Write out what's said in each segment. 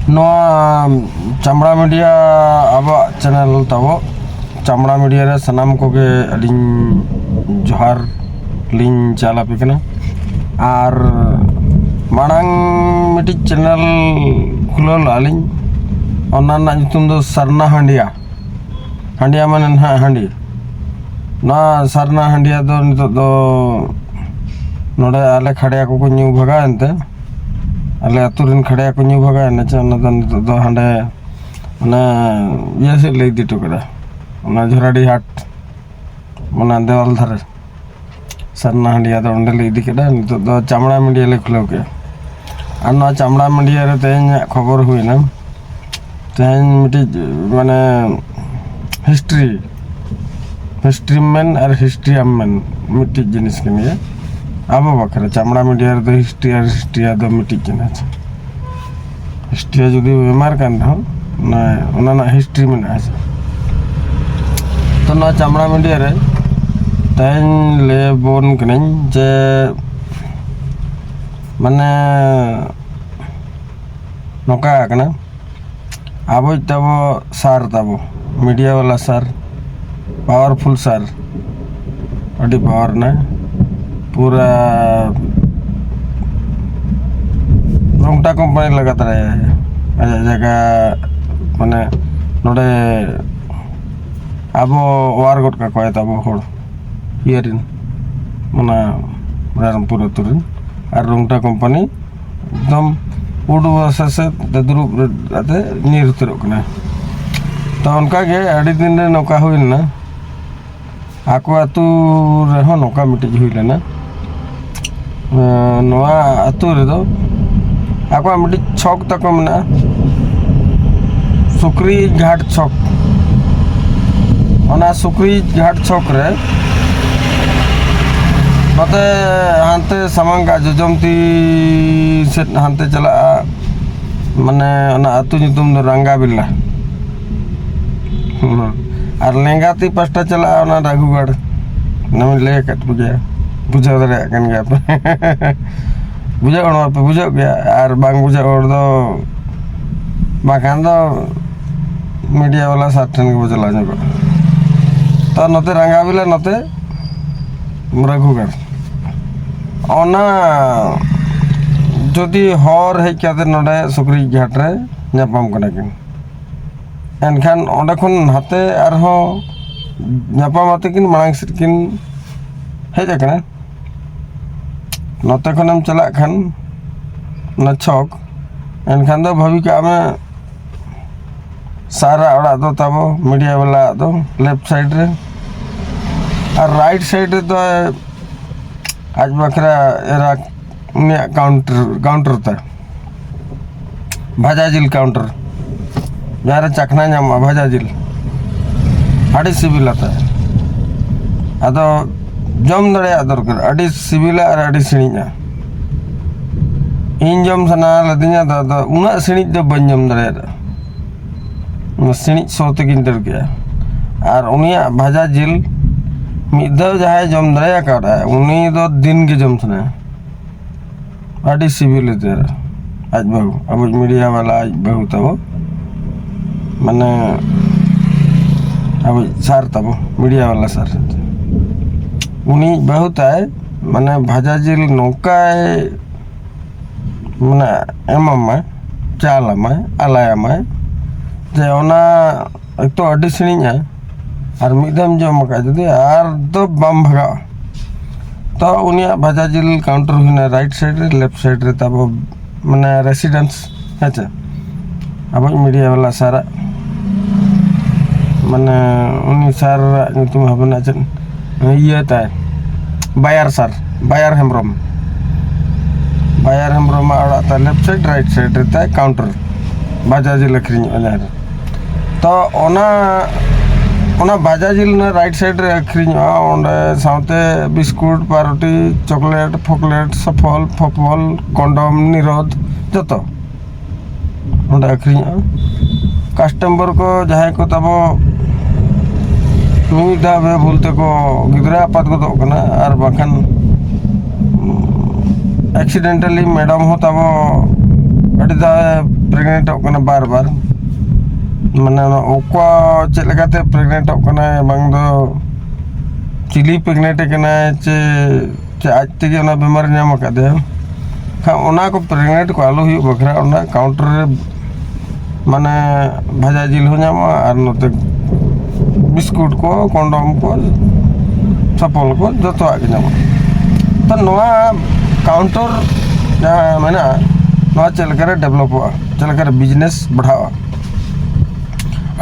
नवा चामड़ा मीडिया अब चैनल तबो चामड़ा मीडिया रे सनाम को के अलिन जोहार लिन चाला पिकना और मांग मिट्टी चैनल खुलल आलिन ओना नितुम दो सरना हंडिया हंडिया माने हंडी ना सरना हंडिया दो नितो दो नोडे आले खड़िया को न्यू भगा एंते आले अतुरिन खड़िया को न्यू भगा एने चे नितो दो हंडे ना ये से ले दी टुकड़ा ना झराडी हाट मना देवाल धरे सरना हंडिया दो उंडे ले दी केडा नितो दो चामड़ा मीडिया ले खुलो के और ना चामड़ा मीडिया रे तेन खबर हुई ना तेन मिट्टी माने हिस्ट्री मैन और हिस्ट्री मैन मिट्टी जिनिस के लिए अब बखरे चामड़ा मीडिया रे हिस्ट्री दो मिट्टी जिनिस हिस्ट्री जुदी बेमार कान हो ना ओना हिस्ट्री में ना तो ना चामड़ा मीडिया रे तेन ले बोन कनें जे माने नौका कना अब तब सार तब मीडिया वाला सार पावरफुल सार अड़ी पावर ना पूरा रोंगटा कंपनी लगाता रहे जगह माने नोडे अब वार गोट का कोई तब होड़ हियरिन मना रामपुर तुरिन और रोंगटा कंपनी एकदम उड़ू से दुरुब आते नीर उतरक ना तो उनका के अड़ी दिन रे नौका हुई ना आको आतु रे नौका मिट्टी हुई लेना नवा आतु रे दो आको मिट्टी छक तक मना सुक्री घाट छक ओना सुक्री घाट छक रे नते हानते सामांगा जोजमती से हानते चला माने ओना आतु नितुम दो रंगा बिल्ला और लेंगाती पास्टा चला ओना राघुगढ़ नमी ले कट बुझा दरे कन गया पे बुझा ओना पे बुझा गया और बांग बुझा और दो बाकान दो मीडिया वाला साथन के बुझला जको तो नते रंगा बिल्ला नते राघुगढ़ ओना जदि हर हेज काते नोडे सुक्री घाट रे नापाम कना किन एनखान ओंडे खन हाते आरहो नापाम आते किन मांग सिट किन हेज कना नते खनम चला खान ना छक एनखान दो भाभी का में सारा ओड़ा दो तबो मीडिया वाला दो लेफ्ट साइड रे और राइट साइड रे तो आज बखरा एरा काउंटर था भाजा जिल काउंटर जहाँ चखना नाम भाजा जिल अड़ी सिबिल आता है अदो जम दड़े दरकार अड़ी सिबिला और अड़ी सिणिजा इन जम सना लदिया दा उना सिणिज दो बन जम दड़े सिणिज सोते किन डर गया और उनिया भाजा जिल मिदा जहाँ जम दड़े का उनी दो दिन के जम सना अड़ी सिबिल तेरा आज बहु अब मीडिया वाला आज बहु तब माने अब सार तब मीडिया वाला सार उनी बहुत है माने भाजा जिल नौका माने एमम चालम आलायम जे ओना एक तो अड़ी सिणिजा और मिदम जम का जुदी और तो बम भगा तो उनिया भाजा जिल काउंटर हुई राइट साइड रे लेफ्ट साइड रे तब माने रेसिडेंस है अब मीडिया वाला सारा माने उनी सार तुम हबना चन ये ता बायर हेम्ब्रम आड़ा ता लेफ्ट साइड राइट साइड रे ता काउंटर भाजा जिल अखरिñ तो ओना भाजा जिल ना राइट साइड रे अखरिñ ओंडे साउते बिस्कुट पारोटी चॉकलेट फॉकलेट सफल फफल कंडम निरोध जतो ओंडे अखरिñ कस्टमर को जहां को तब मिदा बे बोलते को गिदरा आपात को कना और बाखान एक्सीडेंटली मैडम हो तब अड़ी प्रेगनेंटों कना बार बार माने ओको चेक लगाते प्रेगनेंटों कना बांग दो चिली प्रेगनेंट कना चे आज तेगे ओना बीमार नाम आकादे खा ओना को प्रेगनेंट को आलो हुई बखरा ओना काउंटर रे माने भाजा जिल हो नाम और नते बिस्कुट को कंडोम को चप्पल को जो आगे नाम तो नवा काउंटर जहाँ मैंने नवा चल कर डेवलप हुआ चल कर बिजनेस बढ़ावा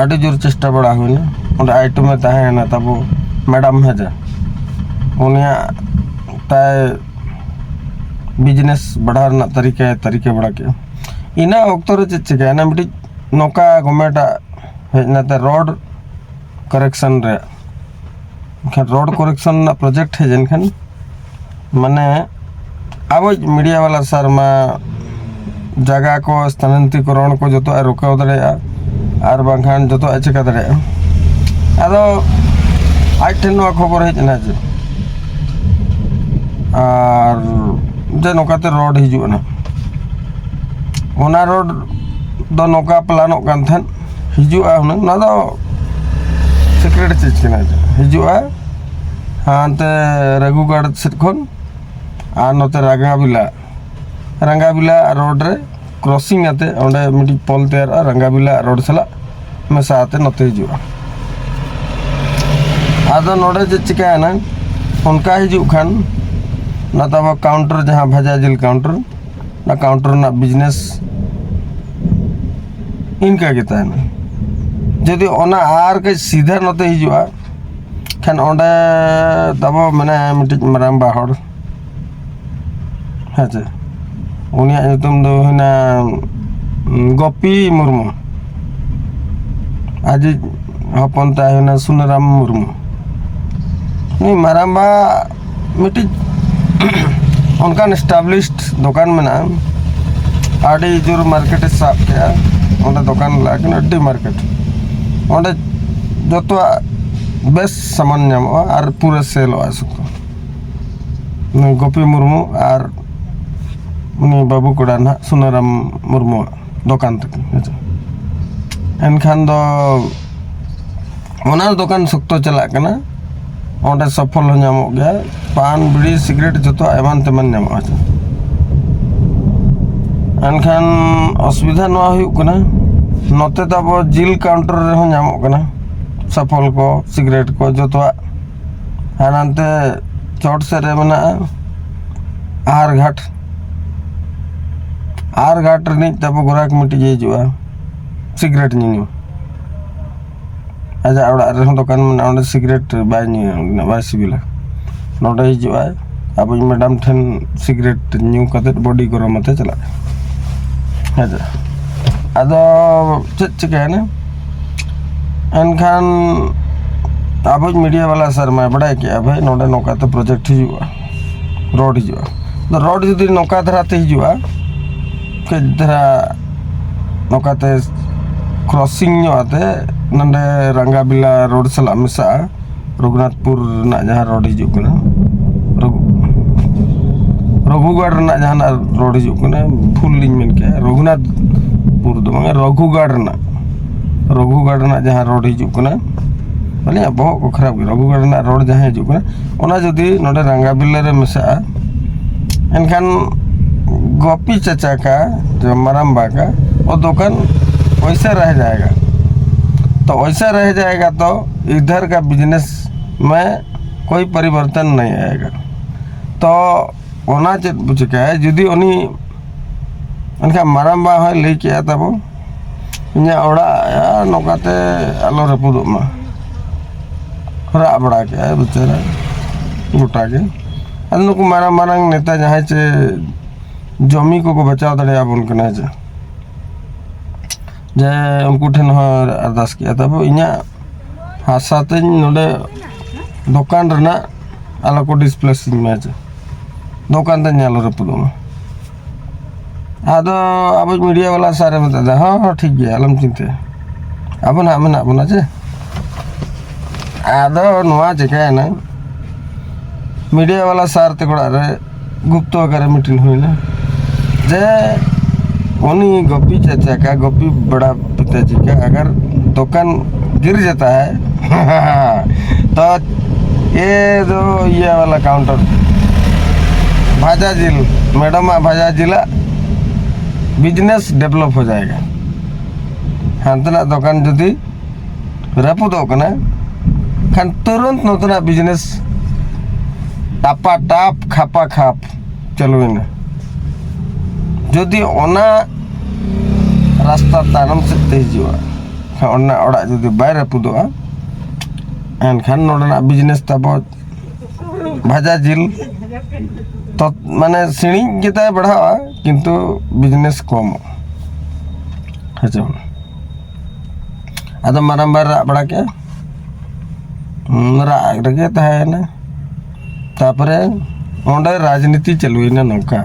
आड़ी जोर चेष्टा बड़ा हुई ना उन आइटम में ताहे ना तब मैडम है जा उन्हें ताय बिजनेस बढ़ाना तरीके बढ़ा के इना वक्त रे चिका ना मिट्टी नौका गवर्नमेंट हेजनाते रोड करेक्शन रे रोड करेक्शन ना प्रोजेक्ट है जनखन माने अब मीडिया वाला सर में जगह को स्थानांतरीकरण को जो रोका दे और बांखान जो चिका दे अदो आज ठेन खबर हेजना जे और जे नौकाते रोड हिजुना ओना रोड दो नौका प्लानों कान थन हिजुआ हुना ना दो सीक्रेट चीज कना हिजुआ हांते रघुगढ़ सेट खन आ नते रंगाबिला रोड रे क्रॉसिंग आते ओंडे मिटी पोल तैयार रंगाबिला रोड सला मेसा आते नते हिजुआ आदो नोडे जे चिका ना उनका हिजु खान ना तब काउंटर जहाँ भाजा जिल काउंटर ना काउंटर ना बिजनेस इनका गिता है ना जदि ओना आर के सीधा नते हिजुआ खान ओंडे तब मैंने मिटी मराम बाहर हाँ उनिया तुम दो हिना गोपी मुर्मू आज हपन ताहिना सुनराम मुर्मू नहीं माराम्बा मिटी उनका एस्टाब्लिश्ड दुकान में ना आड़ी जोर मार्केट साफ किया उन्हें दुकान लाके अड्डी मार्केट उन्हें जो तो बेस्ट सामान नामो और पूरा सेल हो सकता गोपी मुर्मू और उनी बाबू कोड़ा ना सुनाराम मुर्मू दुकान तक एनखान दो ओना दुकान सख्तो चला कना ओंडे सफल हो नामो गया पान बीड़ी सिगरेट जो तो एमान तेमन नामो एनखान असुविधा नवा हुई कना नते तब जिल काउंटर रे हो नामो कना सफल को सिगरेट को जो तो हानांते चोट से रे मना आर घाट रे तब गोराक मिटी जे जुआ सिगरेट नी आजा ओड़ा रे दुकान में ओंडे सिगरेट बाय नी बाय सिबिला नोडे हिजुआ अब मैडम ठेन सिगरेट न्यू कते बॉडी गरम मते चला आजा आदो चिका ना एनखान अब मीडिया वाला सर मैं बड़ा किया भाई नोडे नौका तो प्रोजेक्ट हिजुआ रोड हिजुआ तो रोड जदि नौका धराते हिजुआ के धरा नौकाते क्रॉसिंग आते नंदे रंगाबिला रोड सला मिसा रघुनाथपुर ना जहाँ रोड हिजुकना रघुगढ़ ना जहाँ रोड हिजुकना फुल लिंग में के रघुनाथपुर दो मांगे रघुगढ़ ना जहाँ रोड हिजुकना बोले बहुत को खराब रघुगढ़ ना रोड जहाँ हिजुकना ओना जदि नोडे रंगाबिला रे मिसा एनखान गोपी चाचा का जो मरम्बा का वो दुकान वैसे रह जाएगा तो वैसा रह जाएगा तो इधर का बिजनेस में कोई परिवर्तन नहीं आएगा तो ओना चेत बुझे है जुदी उनी उनका मरम्बा है ले किया तब इन्हें ओड़ा नौकाते आलो रपुद में रा बड़ा के बेचारा गोटा के अनु को मारंग नेता जहाँ चे जमी को बचाव दड़े उनके जे उनको ठेन अरदास किया तब इना हासाते नोडे दुकान रना आलो को डिस्प्लेस में दुकान ते नालो रपुदो आदो अब मीडिया वाला सारे बता हाँ ठीक है आलम चिंते अब ना मना बना चे आदो नुआ चिका ना मीडिया वाला सार ते कोड़ा रे गुप्त आकारे मीटिंग हुई ना जे उन्हीं गोपी चाचा का, गोपी बड़ा पिताजी का अगर दुकान गिर जाता है तो ये जो ये वाला काउंटर भाजा जिल मैडम भाजा जिला बिजनेस डेवलप हो जाएगा। हांतना दुकान जुदी रापुदो कना खान तुरंत नतुना बिजनेस टापा टाप खापा खाप चलुना जुदी ओना रास्ता तानम से तेजुआ ओना ओड़ा जुदी बाय रापुदोआ एनखान नोडना बिजनेस ताबो भाजा जिल तो माने सिणी गेता बढ़ावा किंतु बिजनेस कम हेचो आदो मारंबार बड़ा के राग रगे तहना तापरे ओंडे राजनीति चलुइना नौका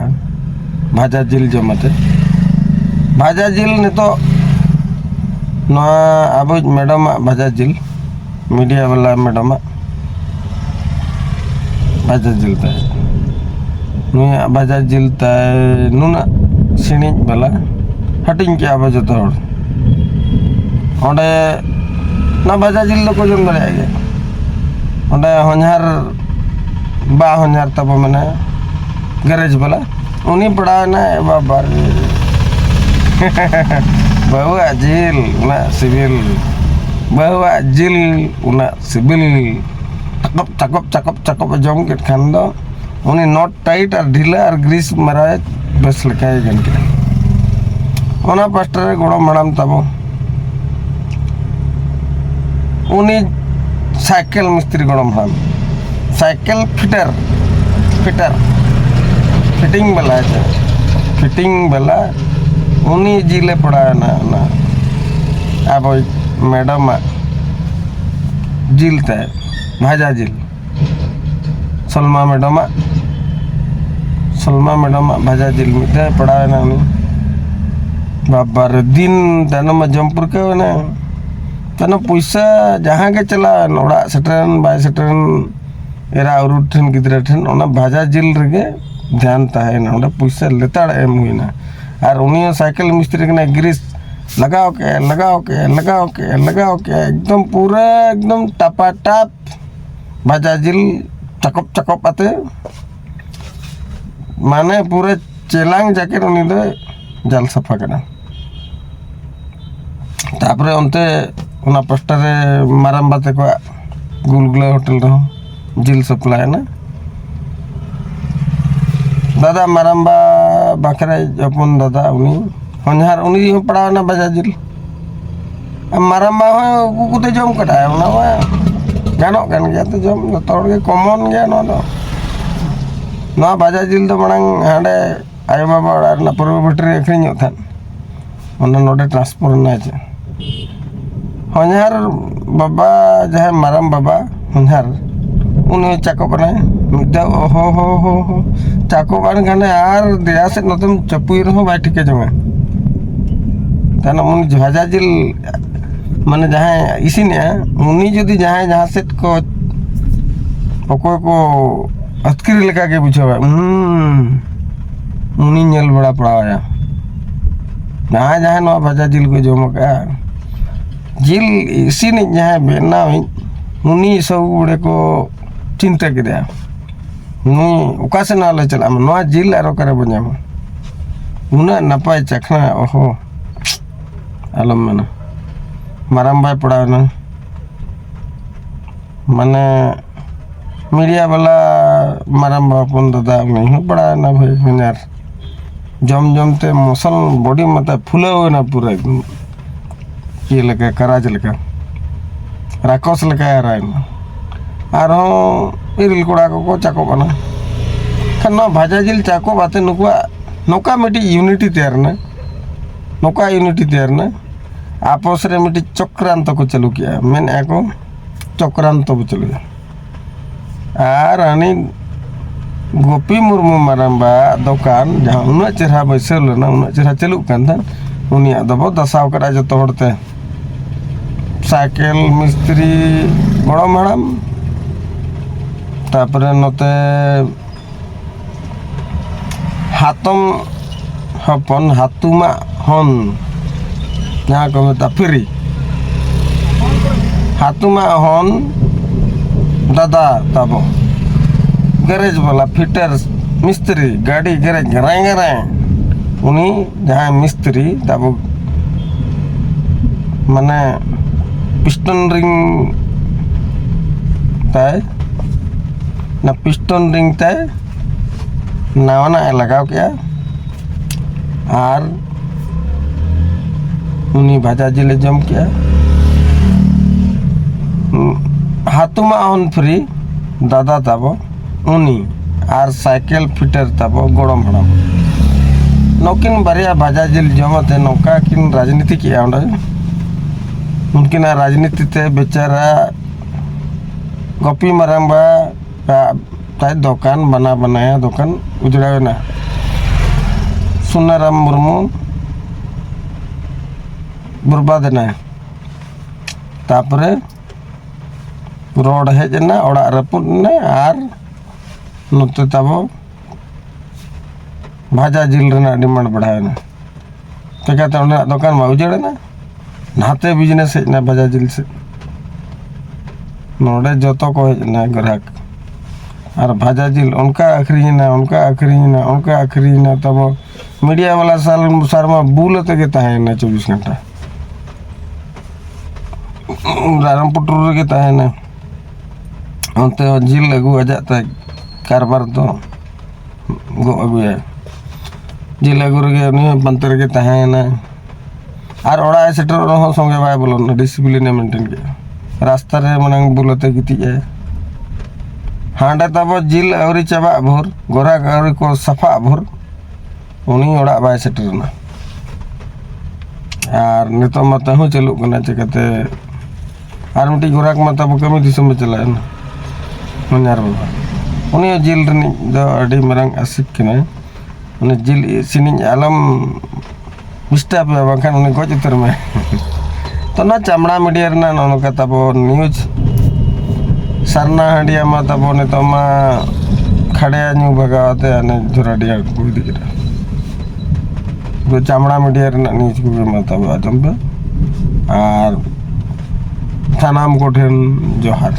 भाजा जिल जमाते भाजा जिल नितो अब मैडम भाजा जिल मीडिया वाला मैडम भाजा जिल नुया भाजा जिल नुना सिणी वाला हटिंग के अब जो ओंडे ना भाजा जिल को जम दाड़े ओंडे हन्हार बा हन्हार तब मैंने गैरेज वाला उन्हीं पढ़ाना बाबा बहुआ जिल उना सिविल बहुआ जिल उना सिविल चकप चकप चकप चकप जम के खान दो उन्हीं नॉट टाइट और ढीला और ग्रीस मराए बस लकाय गन के ओना पास्टर गोड़ो मड़ाम तबो उन्हीं साइकिल मिस्त्री गोड़ो मड़ाम साइकिल फिटर फिटर फिटिंग वाला है फिटिंग वाला उन्हीं जिले पड़ा ना अब मैडम जिल तय भाजा जिल सलमा मैडम भाजा जिल में पड़ा ना बाबा दिन तन जमपुर के ना तन पैसा जहाँ के चला ओड़ा सेटरन बाय सेटरन एरा और ठन गिद्रा ठन ओना भाजा जिल रगे ध्यान तहना ओंडे पैसा लेताड़ एम हुईना और उन्हीं साइकिल मिस्त्री के ग्रीस लगाओ के लगाओ के लगाओ के लगाओ के एकदम पूरा एकदम टापा टाप भाजा जिल चकप चकप आते माने पूरे चेलांग जाके उन्हीं दो जाल सफा करना तापरे उनते उना पोस्टर माराम बाते को गुलगुला होटल रहो जिल सप्लाई ना दादा माराम्बा बाखरा अपन दादा उनी हन्हार उनी पड़ा ना भाजा जिल माराम्बा हो कुते जम कटाय उना गानो गान गया तो जम तोड़ के कॉमन गया ना भाजा जिल तो बड़ांग हांडे आयो बाबा ओड़ा ना पूर्व बैटरी अखरिᱧᱚᱜ थान ओना नोडे ट्रांसफर ना चे हन्हार बाबा जहां माराम बाबा हन्हार उन्हें चाको बनाए मिदा ओहो हो हो हो चाको बन खाने यार दिया से नतम चपुई रहो बाय ठीक जमे ताना मुन भाजा जिल माने जहां इसिन उनी जदी जहां सेट को ओको को अतकिरी लेका के बुझावा उनी नेल बड़ा पड़ाया जहां नो भाजा जिल को जम का जिल इसिन जहां बेनाव उनी सब बड़े को चिंता किया नुई से ना ले चला जिल और बजाम उना नपाय चखना ओहो आलम मेना माराम भाई पड़ा माने मीडिया वाला माराम बापन दादा नहीं पड़ा ना भाई हन्यार जम जमते मसल बॉडी मत फुले ना पूरा एकदम ये लेका कराज लेका राकस लेका यार इरिल कोड़ा को चाको बना खान भाजा जिल चाको बाते नुकुआ नौका मिट्टी यूनिटी तैयार ना नौका यूनिटी तैयार ना आपस रे मिट्टी चक्रांत को चालू किया मैंने को चक्रांत को चालू आनी गोपी मुर्मू माराम्बा दुकान जहाँ उन्ना चेहरा बैसल लेना उन्ना चेहरा चलू उनिया दबो दसाव करा जो तोड़ते साइकिल मिस्त्री बड़ो मैडम तापरे नते हातम hopon hatuma hon nya ko meta free hatuma hon dada tabo garage wala fitter mistri gadi garage garai uni jahan mistri tabo mane piston ring tay na piston ring tay nawana lagaw kya আর উনি ভাজা জিলে জম কিয়া হাতুমা on free দাদা তাব উনি আর cycle fitter তাব গরম হাড়াম নকিন বারিয়া ভাজা জিল জমাতে নৌকা কিন রাজনীতি কিয়া ওটা উনকিন রাজনীতিতে বেচারা गोपी मरंबा ताई दुकान बनाया दुकान उजड़ा ना सुनाराम मुर्मू बर्बाद ना तापरे रोड हेजना ओड़ा रपुद ना आर नोते तबो भाजा जिल रेना डिमांड बढ़ाया ना तो कहते उन्हें दुकान में उजड़ा ना नाते बिजनेस हेजना भाजा जिल से नोड़े जोतो को हेजना ग्राहक और भाजा जिल उनका आखरीना तब मीडिया वाला साल में बुलते के तहना 24 घंटा रामपुटर के तहना अंते जिल अगू आजाता कारबार तो गो अगुया जिल अगू रे पंतर के तहना और ओड़ा सेटर संगे बाय बोलन डिसिप्लिन मेंटेन के रास्ता रे मनंग बुलते गिती है हांडे तब जिल आवरी चाबा भोर गोरा आवरी को सफा भोर उनी ओड़ा बाय सेटरना और नितो मत हूँ चलू कना चिकाते और मिट्टी गोराक मत तब कमी दिसम में चला ना मन्यार बाबा उनी जिल रनी दो अडी मरंग आसिक कना उनी जिल सिनिंग आलम मिस्टा पे बाखान उनी गोज उतर में तो ना चमड़ा मीडिया रना नोका तब न्यूज सरना हंडिया मा तब नितो मा खड़े न्यू भगावते अने धुराडिया को दिखरा तो चमड़ा मीडिया रना न्यूज को मा तब आजम पे और थानाम को ठेन जोहार